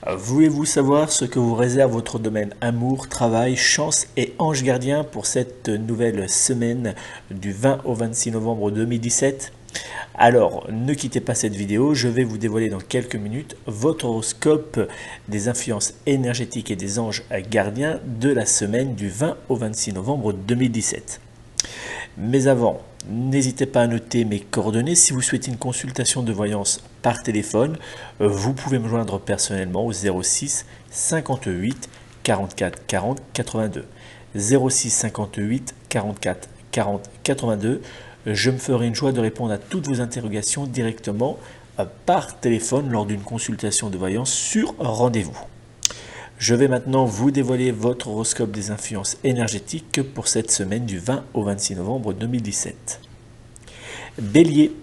Voulez-vous savoir ce que vous réserve votre domaine amour, travail, chance et ange gardien pour cette nouvelle semaine du 20 au 26 novembre 2017? Alors, ne quittez pas cette vidéo, je vais vous dévoiler dans quelques minutes votre horoscope des influences énergétiques et des anges gardiens de la semaine du 20 au 26 novembre 2017. Mais avant, n'hésitez pas à noter mes coordonnées. Si vous souhaitez une consultation de voyance par téléphone, vous pouvez me joindre personnellement au 06 58 44 40 82. 06 58 44 40 82. Je me ferai une joie de répondre à toutes vos interrogations directement par téléphone lors d'une consultation de voyance sur rendez-vous. Je vais maintenant vous dévoiler votre horoscope des influences énergétiques pour cette semaine du 20 au 26 novembre 2017. Bélier,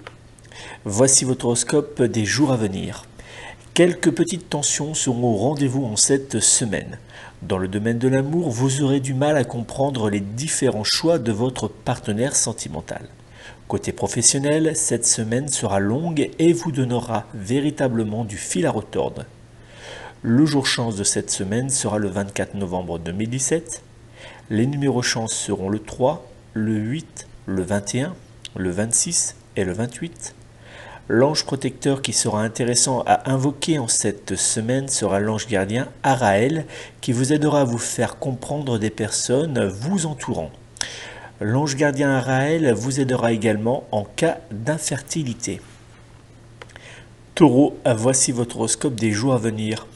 voici votre horoscope des jours à venir. Quelques petites tensions seront au rendez-vous en cette semaine. Dans le domaine de l'amour, vous aurez du mal à comprendre les différents choix de votre partenaire sentimental. Côté professionnel, cette semaine sera longue et vous donnera véritablement du fil à retordre. Le jour chance de cette semaine sera le 24 novembre 2017. Les numéros chance seront le 3, le 8, le 21, le 26 et le 28. L'ange protecteur qui sera intéressant à invoquer en cette semaine sera l'ange gardien Araël qui vous aidera à vous faire comprendre des personnes vous entourant. L'ange gardien Araël vous aidera également en cas d'infertilité. Taureau, voici votre horoscope des jours à venir.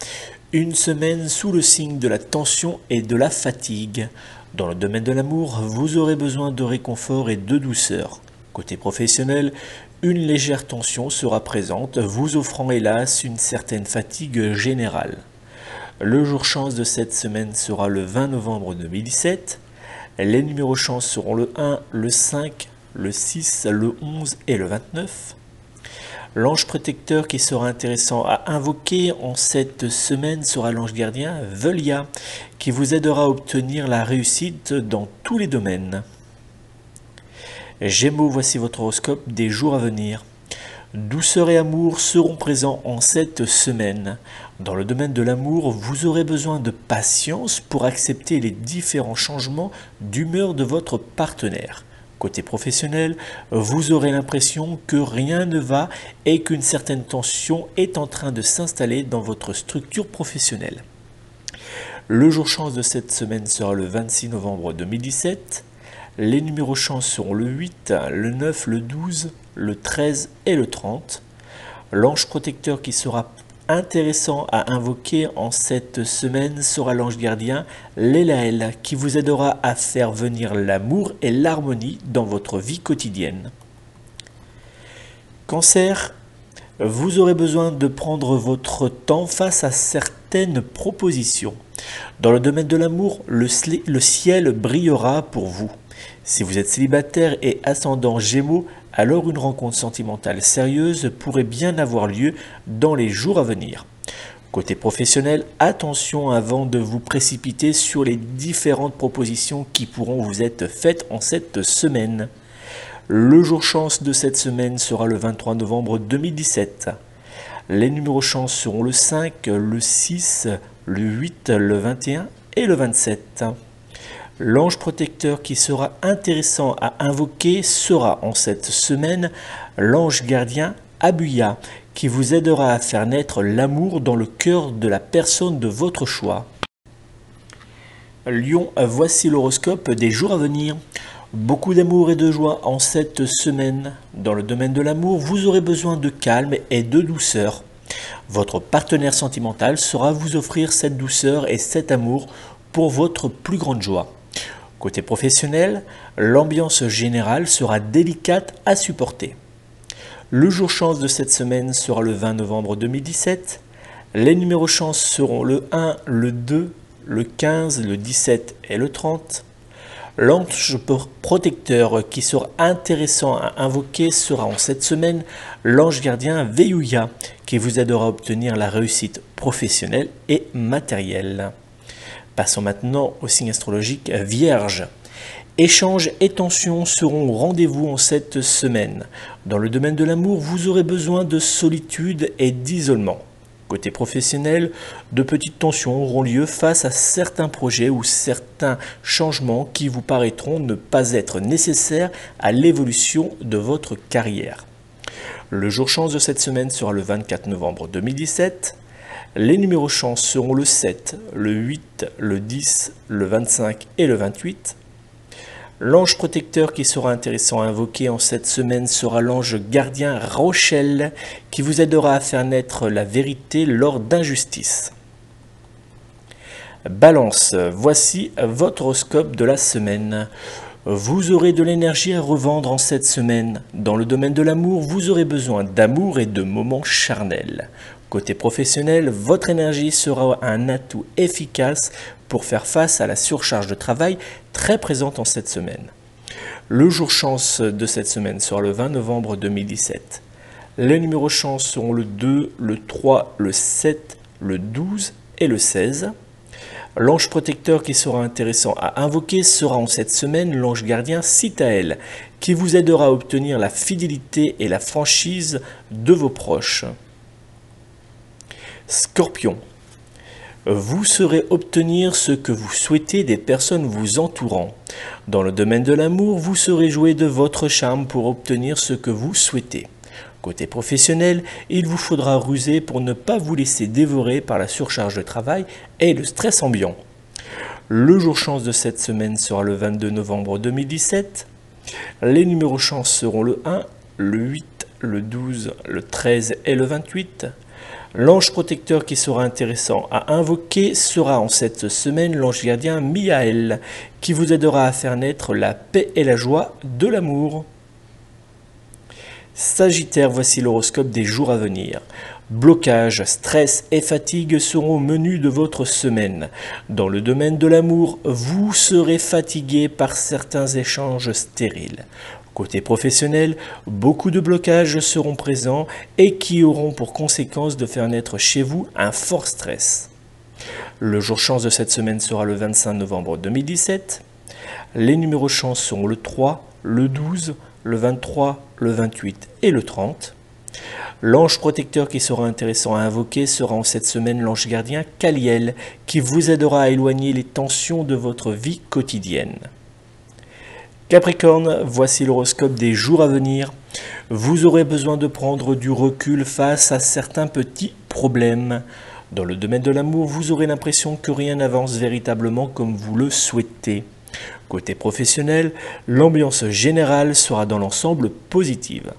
Une semaine sous le signe de la tension et de la fatigue. Dans le domaine de l'amour, vous aurez besoin de réconfort et de douceur. Côté professionnel, une légère tension sera présente, vous offrant hélas une certaine fatigue générale. Le jour chance de cette semaine sera le 20 novembre 2017. Les numéros chance seront le 1, le 5, le 6, le 11 et le 29. L'ange protecteur qui sera intéressant à invoquer en cette semaine sera l'ange gardien Velia, qui vous aidera à obtenir la réussite dans tous les domaines. Gémeaux, voici votre horoscope des jours à venir. Douceur et amour seront présents en cette semaine. Dans le domaine de l'amour, vous aurez besoin de patience pour accepter les différents changements d'humeur de votre partenaire. Côté professionnel, vous aurez l'impression que rien ne va et qu'une certaine tension est en train de s'installer dans votre structure professionnelle. Le jour chance de cette semaine sera le 26 novembre 2017. Les numéros chance seront le 8, le 9, le 12, le 13 et le 30. L'ange protecteur qui sera intéressant à invoquer en cette semaine sera l'ange gardien Lélaël qui vous aidera à faire venir l'amour et l'harmonie dans votre vie quotidienne. Cancer, vous aurez besoin de prendre votre temps face à certaines propositions. Dans le domaine de l'amour, le ciel brillera pour vous. Si vous êtes célibataire et ascendant Gémeaux, alors une rencontre sentimentale sérieuse pourrait bien avoir lieu dans les jours à venir. Côté professionnel, attention avant de vous précipiter sur les différentes propositions qui pourront vous être faites en cette semaine. Le jour chance de cette semaine sera le 23 novembre 2017. Les numéros chance seront le 5, le 6, le 8, le 21 et le 27. L'ange protecteur qui sera intéressant à invoquer sera en cette semaine l'ange gardien Abuya qui vous aidera à faire naître l'amour dans le cœur de la personne de votre choix. Lion, voici l'horoscope des jours à venir. Beaucoup d'amour et de joie en cette semaine. Dans le domaine de l'amour, vous aurez besoin de calme et de douceur. Votre partenaire sentimental saura vous offrir cette douceur et cet amour pour votre plus grande joie. Côté professionnel, l'ambiance générale sera délicate à supporter. Le jour chance de cette semaine sera le 20 novembre 2017. Les numéros chance seront le 1, le 2, le 15, le 17 et le 30. L'ange protecteur qui sera intéressant à invoquer sera en cette semaine l'ange gardien Veyuya qui vous aidera à obtenir la réussite professionnelle et matérielle. Passons maintenant au signe astrologique Vierge. Échanges et tensions seront au rendez-vous en cette semaine. Dans le domaine de l'amour, vous aurez besoin de solitude et d'isolement. Côté professionnel, de petites tensions auront lieu face à certains projets ou certains changements qui vous paraîtront ne pas être nécessaires à l'évolution de votre carrière. Le jour chance de cette semaine sera le 24 novembre 2017. Les numéros chance seront le 7, le 8, le 10, le 25 et le 28. L'ange protecteur qui sera intéressant à invoquer en cette semaine sera l'ange gardien Rochelle qui vous aidera à faire naître la vérité lors d'injustices. Balance, voici votre horoscope de la semaine. Vous aurez de l'énergie à revendre en cette semaine. Dans le domaine de l'amour, vous aurez besoin d'amour et de moments charnels. Côté professionnel, votre énergie sera un atout efficace pour faire face à la surcharge de travail très présente en cette semaine. Le jour chance de cette semaine sera le 20 novembre 2017. Les numéros chance seront le 2, le 3, le 7, le 12 et le 16. L'ange protecteur qui sera intéressant à invoquer sera en cette semaine l'ange gardien Citaël, qui vous aidera à obtenir la fidélité et la franchise de vos proches. Scorpion, vous saurez obtenir ce que vous souhaitez des personnes vous entourant. Dans le domaine de l'amour, vous saurez jouer de votre charme pour obtenir ce que vous souhaitez. Côté professionnel, il vous faudra ruser pour ne pas vous laisser dévorer par la surcharge de travail et le stress ambiant. Le jour chance de cette semaine sera le 22 novembre 2017. Les numéros chance seront le 1, le 8, le 12, le 13 et le 28. L'ange protecteur qui sera intéressant à invoquer sera en cette semaine l'ange gardien Miaël, qui vous aidera à faire naître la paix et la joie de l'amour. Sagittaire, voici l'horoscope des jours à venir. Blocage, stress et fatigue seront au menu de votre semaine. Dans le domaine de l'amour, vous serez fatigué par certains échanges stériles. Côté professionnel, beaucoup de blocages seront présents et qui auront pour conséquence de faire naître chez vous un fort stress. Le jour chance de cette semaine sera le 25 novembre 2017. Les numéros chance seront le 3, le 12, le 23, le 28 et le 30. L'ange protecteur qui sera intéressant à invoquer sera en cette semaine l'ange gardien Caliel, qui vous aidera à éloigner les tensions de votre vie quotidienne. Capricorne, voici l'horoscope des jours à venir. Vous aurez besoin de prendre du recul face à certains petits problèmes. Dans le domaine de l'amour, vous aurez l'impression que rien n'avance véritablement comme vous le souhaitez. Côté professionnel, l'ambiance générale sera dans l'ensemble positive.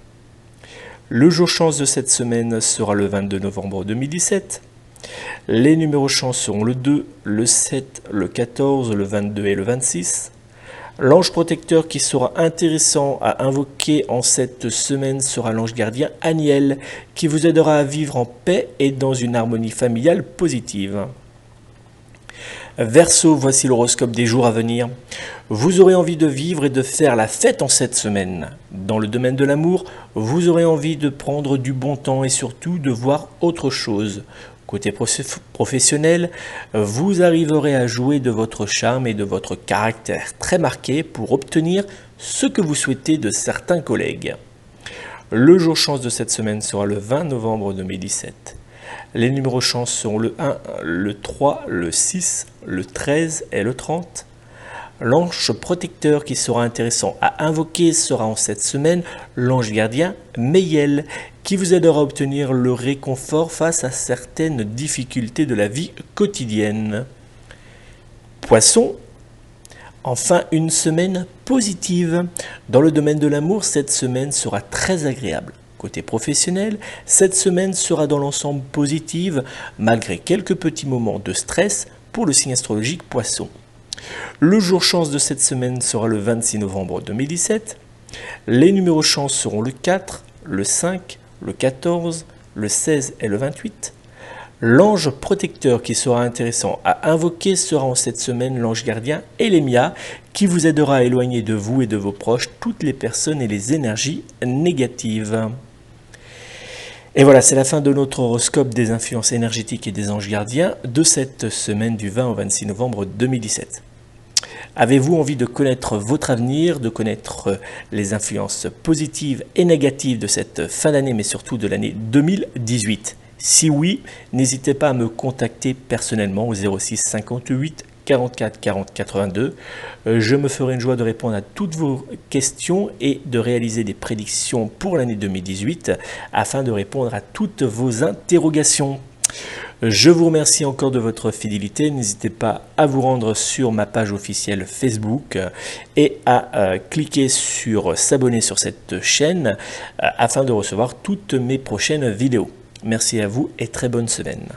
Le jour chance de cette semaine sera le 22 novembre 2017. Les numéros chance seront le 2, le 7, le 14, le 22 et le 26. L'ange protecteur qui sera intéressant à invoquer en cette semaine sera l'ange gardien Aniel, qui vous aidera à vivre en paix et dans une harmonie familiale positive. Verseau, voici l'horoscope des jours à venir. Vous aurez envie de vivre et de faire la fête en cette semaine. Dans le domaine de l'amour, vous aurez envie de prendre du bon temps et surtout de voir autre chose. Côté professionnel, vous arriverez à jouer de votre charme et de votre caractère très marqué pour obtenir ce que vous souhaitez de certains collègues. Le jour chance de cette semaine sera le 20 novembre 2017. Les numéros chance seront le 1, le 3, le 6, le 13 et le 30. L'ange protecteur qui sera intéressant à invoquer sera en cette semaine l'ange gardien Meyel, qui vous aidera à obtenir le réconfort face à certaines difficultés de la vie quotidienne. Poisson, enfin une semaine positive. Dans le domaine de l'amour, cette semaine sera très agréable. Côté professionnel, cette semaine sera dans l'ensemble positive, malgré quelques petits moments de stress pour le signe astrologique Poisson. Le jour chance de cette semaine sera le 26 novembre 2017. Les numéros chance seront le 4, le 5, le 14, le 16 et le 28. L'ange protecteur qui sera intéressant à invoquer sera en cette semaine l'ange gardien Elémia, qui vous aidera à éloigner de vous et de vos proches toutes les personnes et les énergies négatives. Et voilà, c'est la fin de notre horoscope des influences énergétiques et des anges gardiens de cette semaine du 20 au 26 novembre 2017. Avez-vous envie de connaître votre avenir, de connaître les influences positives et négatives de cette fin d'année, mais surtout de l'année 2018 ? Si oui, n'hésitez pas à me contacter personnellement au 06 58 44 40 82. Je me ferai une joie de répondre à toutes vos questions et de réaliser des prédictions pour l'année 2018 afin de répondre à toutes vos interrogations. Je vous remercie encore de votre fidélité. N'hésitez pas à vous rendre sur ma page officielle Facebook et à cliquer sur s'abonner sur cette chaîne afin de recevoir toutes mes prochaines vidéos. Merci à vous et très bonne semaine.